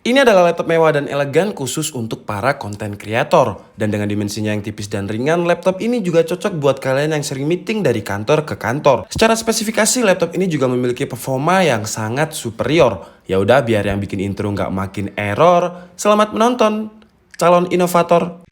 Ini adalah laptop mewah dan elegan khusus untuk para konten kreator. Dan dengan dimensinya yang tipis dan ringan, laptop ini juga cocok buat kalian yang sering meeting dari kantor ke kantor. Secara spesifikasi, laptop ini juga memiliki performa yang sangat superior. Ya udah, biar yang bikin intro nggak makin error. Selamat menonton, calon inovator.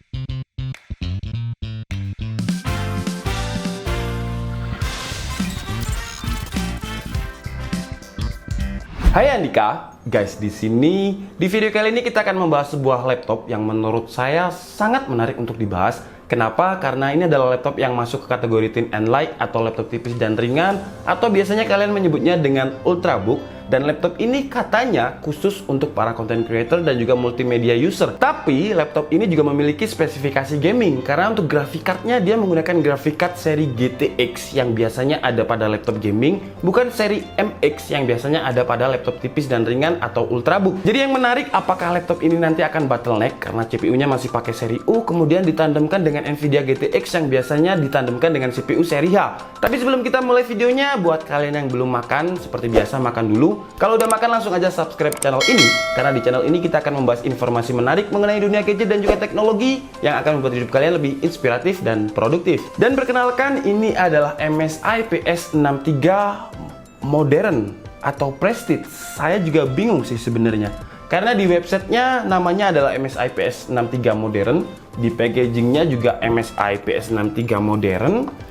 Hai Andika, guys, di video kali ini kita akan membahas sebuah laptop yang menurut saya sangat menarik untuk dibahas. Kenapa? Karena ini adalah laptop yang masuk ke kategori thin and light atau laptop tipis dan ringan, atau biasanya kalian menyebutnya dengan ultrabook. Dan laptop ini katanya khusus untuk para content creator dan juga multimedia user. Tapi laptop ini juga memiliki spesifikasi gaming, karena untuk graphic cardnya dia menggunakan graphic card seri GTX yang biasanya ada pada laptop gaming, bukan seri MX yang biasanya ada pada laptop tipis dan ringan atau ultrabook. Jadi yang menarik, apakah laptop ini nanti akan bottleneck karena CPU-nya masih pakai seri U, kemudian ditandemkan dengan Nvidia GTX yang biasanya ditandemkan dengan CPU seri H. Tapi sebelum kita mulai videonya, buat kalian yang belum makan, seperti biasa makan dulu. Kalau udah makan, langsung aja subscribe channel ini, karena di channel ini kita akan membahas informasi menarik mengenai dunia gadget dan juga teknologi yang akan membuat hidup kalian lebih inspiratif dan produktif. Dan perkenalkan, ini adalah MSI PS63 modern atau Prestige. Saya juga bingung sih sebenarnya, karena di websitenya namanya adalah MSI PS63 modern, di packagingnya juga MSI PS63 modern,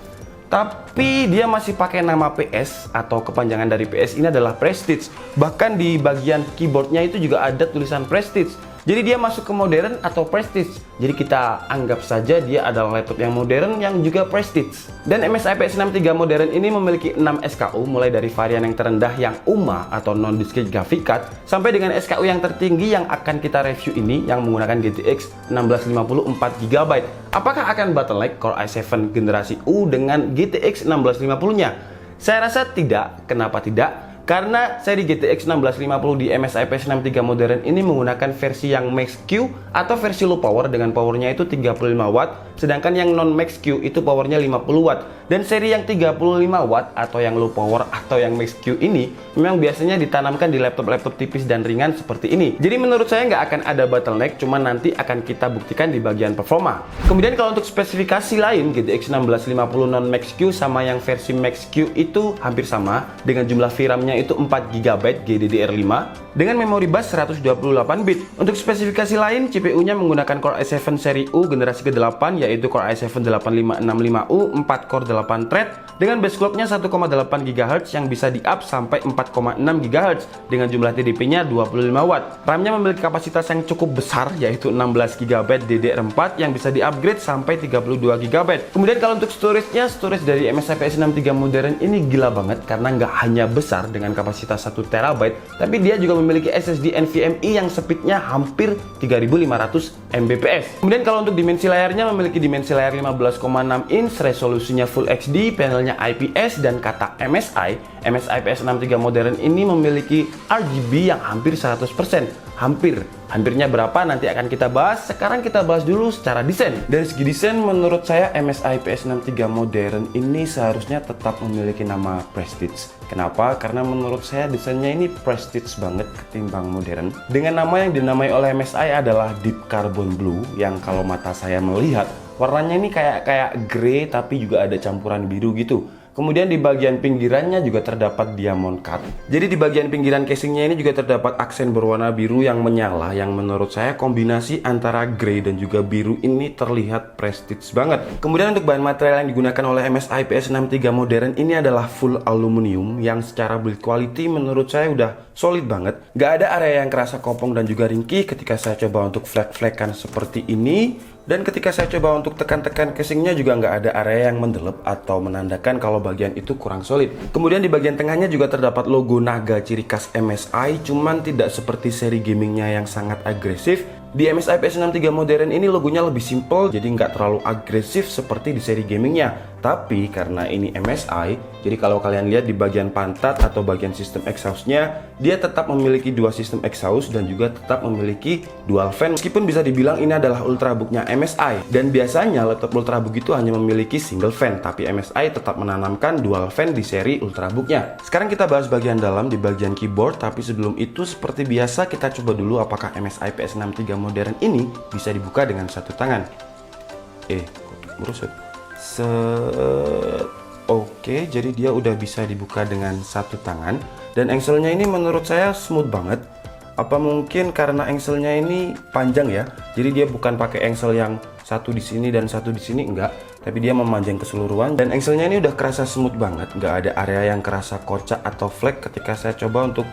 tapi dia masih pakai nama PS atau kepanjangan dari PS ini adalah Prestige. Bahkan di bagian keyboardnya itu juga ada tulisan Prestige. Jadi dia masuk ke modern atau Prestige. Jadi kita anggap saja dia adalah laptop yang modern yang juga Prestige. Dan MSI PS63 modern ini memiliki 6 SKU, mulai dari varian yang terendah yang UMA atau non-discrete graphic card, sampai dengan SKU yang tertinggi yang akan kita review ini yang menggunakan GTX 1650 4GB. Apakah akan bottleneck Core i7 generasi U dengan GTX 1650-nya? Saya rasa tidak. Kenapa tidak? Karena seri GTX 1650 di MSI PS63 modern ini menggunakan versi yang Max Q atau versi low power dengan powernya itu 35 watt, sedangkan yang non Max Q itu powernya 50 watt. Dan seri yang 35 watt atau yang low power atau yang Max Q ini memang biasanya ditanamkan di laptop-laptop tipis dan ringan seperti ini. Jadi menurut saya nggak akan ada bottleneck, cuman nanti akan kita buktikan di bagian performa. Kemudian kalau untuk spesifikasi lain, GTX 1650 non Max Q sama yang versi Max Q itu hampir sama, dengan jumlah VRAM-nya itu 4GB GDDR5 dengan memori bus 128 bit. Untuk spesifikasi lain, CPU-nya menggunakan Core i7 seri U generasi ke-8, yaitu Core i7 8565U 4 core 8 thread dengan base clock-nya 1,8 GHz yang bisa di-up sampai 4,6 GHz dengan jumlah TDP-nya 25 watt. RAM-nya memiliki kapasitas yang cukup besar, yaitu 16GB DDR4 yang bisa di-upgrade sampai 32GB. Kemudian kalau untuk storage-nya, storage dari MSI PS63 modern ini gila banget, karena nggak hanya besar dengan kapasitas 1TB, tapi dia juga memiliki SSD NVMe yang speednya hampir 3500 Mbps. Kemudian kalau untuk dimensi layarnya, memiliki dimensi layar 15,6 inch, resolusinya Full HD, panelnya IPS, dan kata MSI PS63 modern ini memiliki RGB yang hampir 100%. Hampirnya berapa nanti akan kita bahas. Sekarang kita bahas dulu secara desain. Dari segi desain, menurut saya MSI PS63 modern ini seharusnya tetap memiliki nama Prestige. Kenapa? Karena menurut saya desainnya ini prestige banget ketimbang modern. Dengan nama yang dinamai oleh MSI adalah Deep Carbon Blue, yang kalau mata saya melihat warnanya ini kayak grey tapi juga ada campuran biru gitu. Kemudian di bagian pinggirannya juga terdapat diamond cut. Jadi di bagian pinggiran casingnya ini juga terdapat aksen berwarna biru yang menyala, yang menurut saya kombinasi antara grey dan juga biru ini terlihat prestige banget. Kemudian untuk bahan material yang digunakan oleh MSI PS63 modern ini adalah full aluminium yang secara build quality menurut saya udah solid banget. Gak ada area yang kerasa kopong dan juga ringkih ketika saya coba untuk flek-flekan seperti ini. Dan ketika saya coba untuk tekan-tekan casingnya juga nggak ada area yang mendelep atau menandakan kalau bagian itu kurang solid. Kemudian di bagian tengahnya juga terdapat logo naga ciri khas MSI, cuman tidak seperti seri gamingnya yang sangat agresif. Di MSI PS63 modern ini logonya lebih simple, jadi nggak terlalu agresif seperti di seri gamingnya. Tapi karena ini MSI, jadi kalau kalian lihat di bagian pantat atau bagian sistem exhaustnya, dia tetap memiliki dua sistem exhaust dan juga tetap memiliki dual fan. Meskipun bisa dibilang ini adalah ultrabooknya MSI, dan biasanya laptop ultrabook itu hanya memiliki single fan, tapi MSI tetap menanamkan dual fan di seri ultrabooknya. Sekarang kita bahas bagian dalam di bagian keyboard, tapi sebelum itu seperti biasa kita coba dulu apakah MSI PS63 modern ini bisa dibuka dengan satu tangan. Merusut. Oke, jadi dia udah bisa dibuka dengan satu tangan, dan engselnya ini menurut saya smooth banget. Apa mungkin karena engselnya ini panjang ya, jadi dia bukan pakai engsel yang satu di sini dan satu di sini, enggak, tapi dia memanjang keseluruhan, dan engselnya ini udah kerasa smooth banget, nggak ada area yang kerasa kocak atau flek ketika saya coba untuk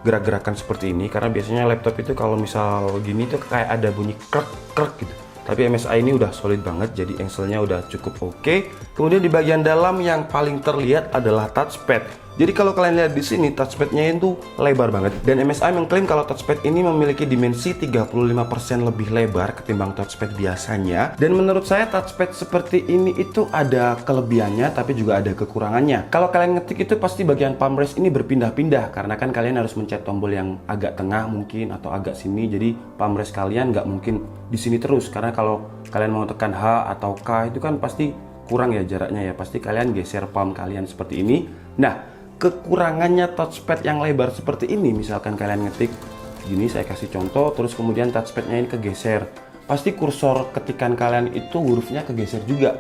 gerak-gerakan seperti ini. Karena biasanya laptop itu kalau misal gini tuh kayak ada bunyi krek-krek gitu. Tapi MSI ini udah solid banget, jadi engselnya udah cukup oke. Kemudian di bagian dalam yang paling terlihat adalah touchpad. Jadi kalau kalian lihat di sini touchpadnya itu lebar banget, dan MSI mengklaim kalau touchpad ini memiliki dimensi 35% lebih lebar ketimbang touchpad biasanya. Dan menurut saya touchpad seperti ini itu ada kelebihannya tapi juga ada kekurangannya. Kalau kalian ngetik itu pasti bagian palm rest ini berpindah-pindah, karena kan kalian harus mencet tombol yang agak tengah mungkin atau agak sini, jadi palm rest kalian nggak mungkin di sini terus, karena kalau kalian mau tekan H atau K itu kan pasti kurang ya jaraknya ya, pasti kalian geser palm kalian seperti ini. Nah, kekurangannya touchpad yang lebar seperti ini, misalkan kalian ngetik gini, saya kasih contoh, terus kemudian touchpadnya ini kegeser, pasti kursor ketikan kalian itu hurufnya kegeser juga.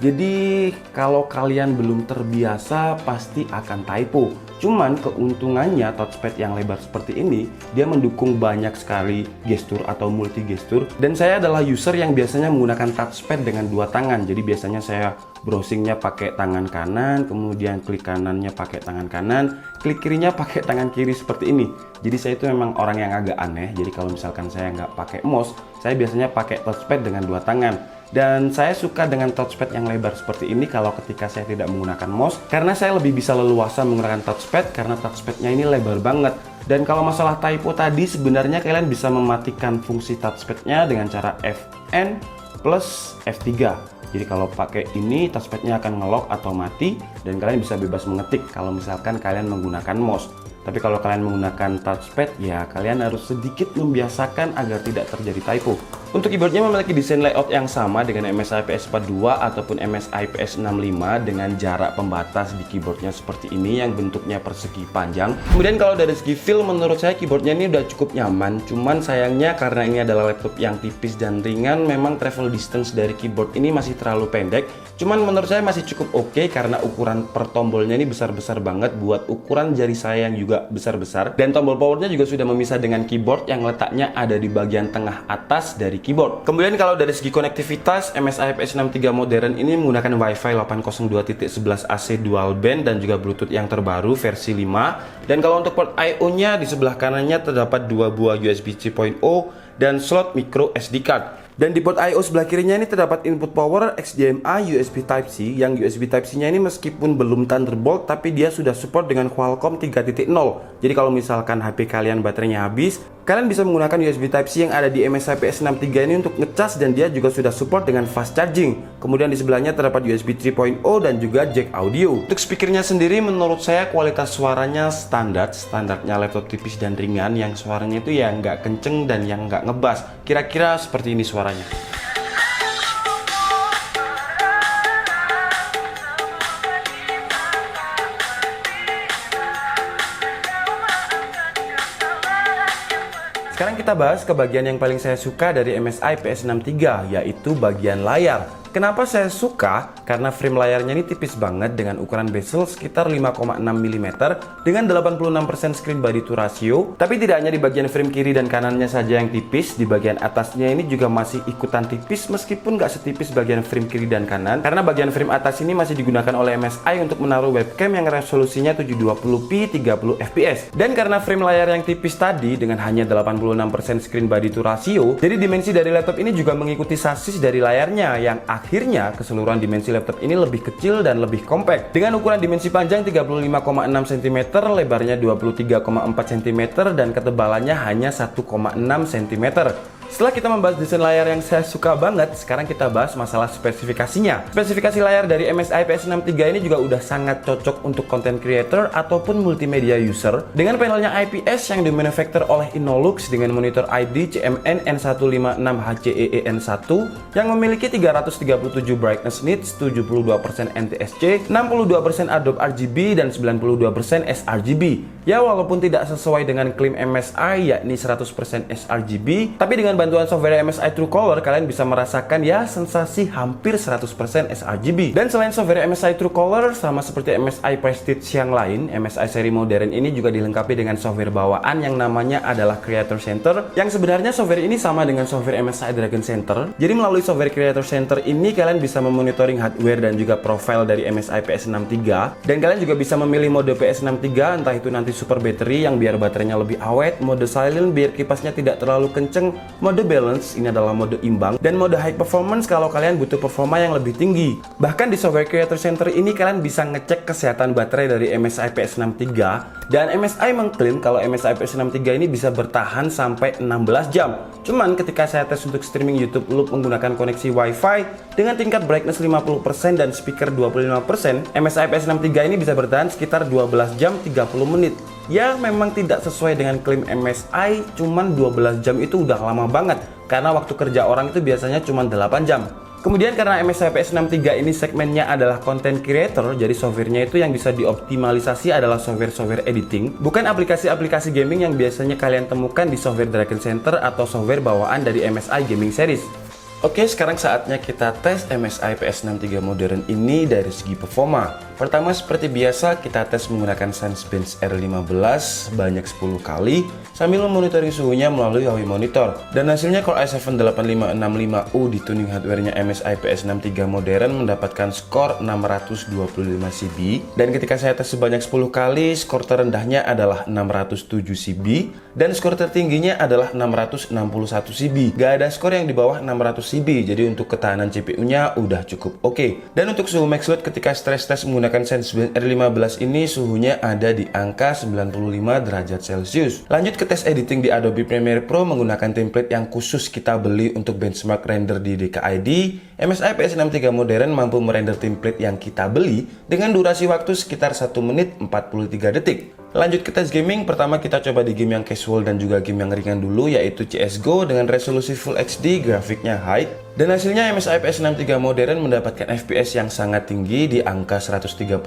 Jadi kalau kalian belum terbiasa pasti akan typo. Cuman keuntungannya touchpad yang lebar seperti ini, dia mendukung banyak sekali gestur atau multi gestur. Dan saya adalah user yang biasanya menggunakan touchpad dengan dua tangan. Jadi biasanya saya browsingnya pakai tangan kanan, kemudian klik kanannya pakai tangan kanan, klik kirinya pakai tangan kiri seperti ini. Jadi saya itu memang orang yang agak aneh. Jadi kalau misalkan saya nggak pakai mouse, saya biasanya pakai touchpad dengan dua tangan. Dan saya suka dengan touchpad yang lebar seperti ini kalau ketika saya tidak menggunakan mouse, karena saya lebih bisa leluasa menggunakan touchpad karena touchpadnya ini lebar banget. Dan kalau masalah typo tadi, sebenarnya kalian bisa mematikan fungsi touchpadnya dengan cara Fn plus F3. Jadi kalau pakai ini touchpadnya akan nge-lock atau mati, dan kalian bisa bebas mengetik kalau misalkan kalian menggunakan mouse. Tapi kalau kalian menggunakan touchpad, ya kalian harus sedikit membiasakan agar tidak terjadi typo. Untuk keyboardnya memiliki desain layout yang sama dengan MSI PS42 ataupun MSI PS65 dengan jarak pembatas di keyboardnya seperti ini yang bentuknya persegi panjang. Kemudian kalau dari segi feel, menurut saya keyboardnya ini udah cukup nyaman. Cuman sayangnya karena ini adalah laptop yang tipis dan ringan, memang travel distance dari keyboard ini masih terlalu pendek. Cuman menurut saya masih cukup oke karena ukuran per tombolnya ini besar-besar banget buat ukuran jari saya yang juga besar-besar. Dan tombol powernya juga sudah memisah dengan keyboard yang letaknya ada di bagian tengah atas dari keyboard. Kemudian kalau dari segi konektivitas, MSI PS63 modern ini menggunakan Wi-Fi 802.11ac dual band dan juga Bluetooth yang terbaru versi 5. Dan kalau untuk port I/O-nya, di sebelah kanannya terdapat dua buah USB 3.0 dan slot micro SD card. Dan di port I/O sebelah kirinya ini terdapat input power HDMI USB Type-C, yang USB Type-C-nya ini meskipun belum Thunderbolt tapi dia sudah support dengan Qualcomm 3.0. Jadi kalau misalkan HP kalian baterainya habis, kalian bisa menggunakan USB Type-C yang ada di MSI PS63 ini untuk ngecas, dan dia juga sudah support dengan fast charging. Kemudian di sebelahnya terdapat USB 3.0 dan juga jack audio. Untuk speakernya sendiri menurut saya kualitas suaranya standarnya laptop tipis dan ringan, yang suaranya itu ya nggak kenceng dan yang nggak ngebas. Kira-kira seperti ini suaranya. Sekarang kita bahas ke bagian yang paling saya suka dari MSI PS63, yaitu bagian layar. Kenapa saya suka? Karena frame layarnya ini tipis banget dengan ukuran bezel sekitar 5,6 mm dengan 86% screen body to ratio. Tapi tidak hanya di bagian frame kiri dan kanannya saja yang tipis, di bagian atasnya ini juga masih ikutan tipis meskipun nggak setipis bagian frame kiri dan kanan. Karena bagian frame atas ini masih digunakan oleh MSI untuk menaruh webcam yang resolusinya 720p 30 fps. Dan karena frame layar yang tipis tadi dengan hanya 86% screen body to ratio, jadi dimensi dari laptop ini juga mengikuti sasis dari layarnya, yang akhirnya keseluruhan dimensi laptop ini lebih kecil dan lebih compact. Dengan ukuran dimensi panjang 35,6 cm, lebarnya 23,4 cm, dan ketebalannya hanya 1,6 cm. Setelah kita membahas desain layar yang saya suka banget, sekarang kita bahas masalah spesifikasinya. Spesifikasi layar dari MSI PS63 ini juga udah sangat cocok untuk content creator ataupun multimedia user. Dengan panelnya IPS yang dimanufaktur oleh Innolux dengan monitor ID CMN N156HCEE-N1 yang memiliki 337 brightness nits, 72% NTSC, 62% Adobe RGB, dan 92% sRGB. Ya, walaupun tidak sesuai dengan klaim MSI yakni 100% sRGB, tapi dengan bantuan software MSI Truecaller, kalian bisa merasakan ya sensasi hampir 100% sRGB. Dan selain software MSI Truecaller, sama seperti MSI Prestige yang lain, MSI seri modern ini juga dilengkapi dengan software bawaan yang namanya adalah Creator Center, yang sebenarnya software ini sama dengan software MSI Dragon Center. Jadi melalui software Creator Center ini kalian bisa memonitoring hardware dan juga profile dari MSI PS63, dan kalian juga bisa memilih mode PS63, entah itu nanti super battery yang biar baterainya lebih awet, mode silent biar kipasnya tidak terlalu kenceng, mode balance ini adalah mode imbang, dan mode high performance kalau kalian butuh performa yang lebih tinggi. Bahkan di software Creator Center ini kalian bisa ngecek kesehatan baterai dari MSI PS63, dan MSI mengklaim kalau MSI PS63 ini bisa bertahan sampai 16 jam. Cuman ketika saya tes untuk streaming YouTube Loop menggunakan koneksi WiFi dengan tingkat brightness 50% dan speaker 25%, MSI PS63 ini bisa bertahan sekitar 12 jam 30 menit. Ya, memang tidak sesuai dengan klaim MSI, cuman 12 jam itu udah lama banget, karena waktu kerja orang itu biasanya cuma 8 jam. Kemudian karena MSI PS63 ini segmennya adalah content creator, jadi softwarenya itu yang bisa dioptimalisasi adalah software editing, bukan aplikasi-aplikasi gaming yang biasanya kalian temukan di software Dragon Center atau software bawaan dari MSI Gaming Series. Oke, sekarang saatnya kita tes MSI PS63 modern ini dari segi performa. Pertama, seperti biasa, kita tes menggunakan Sensebench R15 banyak 10 kali sambil memonitoring suhunya melalui Huawei Monitor. Dan hasilnya Core i7-8565U di tuning hardware-nya MSI PS63 modern mendapatkan skor 625 CB. Dan ketika saya tes sebanyak 10 kali, skor terendahnya adalah 607 CB dan skor tertingginya adalah 661 CB. Gak ada skor yang di bawah 600 CB, jadi untuk ketahanan CPU-nya udah cukup oke. Dan untuk suhu max load ketika stress test menggunakan Sensebench R15 ini suhunya ada di angka 95 derajat Celcius. Lanjut ke tes editing di Adobe Premiere Pro menggunakan template yang khusus kita beli untuk benchmark render di DKID. MSI PS63 modern mampu merender template yang kita beli dengan durasi waktu sekitar 1 menit 43 detik. Lanjut ke tes gaming, pertama kita coba di game yang casual dan juga game yang ringan dulu, yaitu CSGO dengan resolusi Full HD, grafiknya high. Dan hasilnya MSI PS63 modern mendapatkan FPS yang sangat tinggi di angka 130-140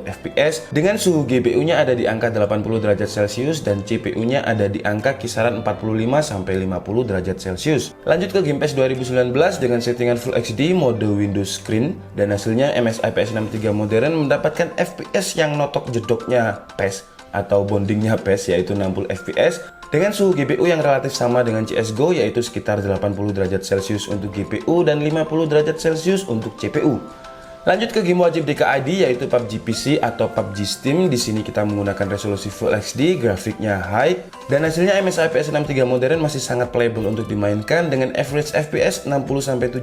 FPS dengan suhu GPU-nya ada di angka 80 derajat Celcius dan CPU-nya ada di angka kisaran 45-50 derajat Celcius. Lanjut ke Game PES 2019 dengan settingan Full HD mode Windows Screen, dan hasilnya MSI PS63 modern mendapatkan FPS yang notok jedoknya PES atau bondingnya PES, yaitu 60 FPS dengan suhu GPU yang relatif sama dengan CSGO, yaitu sekitar 80 derajat Celcius untuk GPU dan 50 derajat Celcius untuk CPU. Lanjut ke game wajib DKID yaitu PUBG PC atau PUBG Steam. Di sini kita menggunakan resolusi Full HD, grafiknya high, dan hasilnya MSI PS63 modern masih sangat playable untuk dimainkan dengan average FPS 60-70.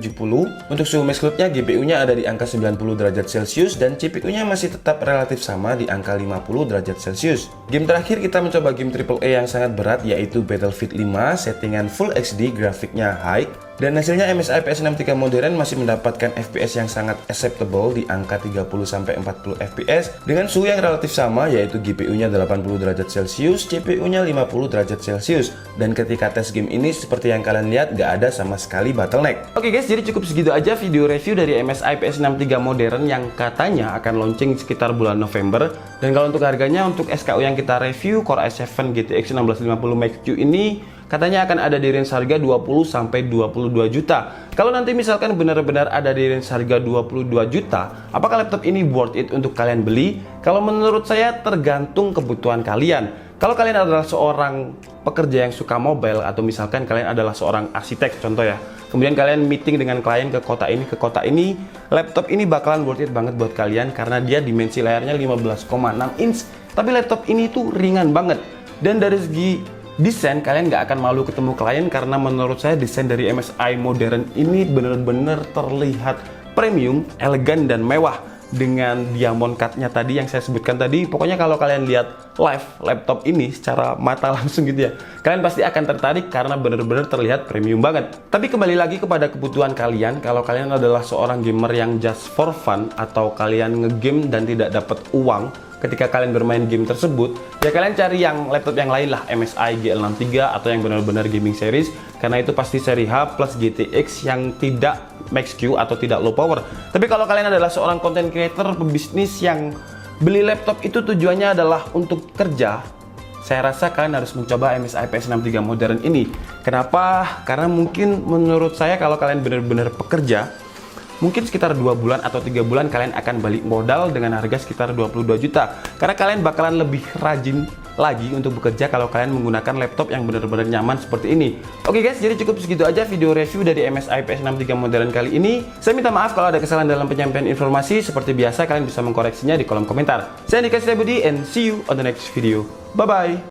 Untuk suhu max load-nya GPU-nya ada di angka 90 derajat Celcius dan CPU-nya masih tetap relatif sama di angka 50 derajat Celcius. Game terakhir kita mencoba game AAA yang sangat berat yaitu Battlefield 5, settingan Full HD, grafiknya high. Dan hasilnya MSI PS63 modern masih mendapatkan FPS yang sangat acceptable di angka 30-40 FPS dengan suhu yang relatif sama yaitu GPU-nya 80 derajat Celcius, CPU-nya 50 derajat Celcius. Dan ketika tes game ini seperti yang kalian lihat gak ada sama sekali bottleneck. Oke guys, jadi cukup segitu aja video review dari MSI PS63 modern yang katanya akan launching sekitar bulan November. Dan kalau untuk harganya, untuk SKU yang kita review Core i7 GTX 1650 Max-Q ini katanya akan ada di range harga 20-22 juta. Kalau nanti misalkan benar-benar ada di range harga 22 juta, apakah laptop ini worth it untuk kalian beli? Kalau menurut saya tergantung kebutuhan kalian. Kalau kalian adalah seorang pekerja yang suka mobile, atau misalkan kalian adalah seorang arsitek contoh ya, kemudian kalian meeting dengan klien ke kota ini, laptop ini bakalan worth it banget buat kalian karena dia dimensi layarnya 15,6 inch. Tapi laptop ini tuh ringan banget. Dan dari segi desain, kalian nggak akan malu ketemu klien karena menurut saya desain dari MSI modern ini bener-bener terlihat premium, elegan, dan mewah. dengan diamond cut-nya tadi yang saya sebutkan tadi. Pokoknya kalau kalian lihat live laptop ini secara mata langsung gitu ya, kalian pasti akan tertarik karena benar-benar terlihat premium banget. Tapi kembali lagi kepada kebutuhan kalian. Kalau kalian adalah seorang gamer yang just for fun, atau kalian ngegame dan tidak dapat uang ketika kalian bermain game tersebut, ya kalian cari yang laptop yang lain lah, MSI GL63 atau yang benar-benar gaming series, karena itu pasti seri H plus GTX yang tidak max Q atau tidak low power. Tapi kalau kalian adalah seorang content creator, pebisnis yang beli laptop itu tujuannya adalah untuk kerja, saya rasa kalian harus mencoba MSI PS63 modern ini. Kenapa? Karena mungkin menurut saya kalau kalian benar-benar pekerja, mungkin sekitar 2 bulan atau 3 bulan kalian akan balik modal dengan harga sekitar 22 juta. Karena kalian bakalan lebih rajin lagi untuk bekerja kalau kalian menggunakan laptop yang benar-benar nyaman seperti ini. Oke guys, jadi cukup segitu aja video review dari MSI PS63 modern kali ini. Saya minta maaf kalau ada kesalahan dalam penyampaian informasi. Seperti biasa, kalian bisa mengkoreksinya di kolom komentar. Saya Andika Setiabudi and see you on the next video. Bye-bye.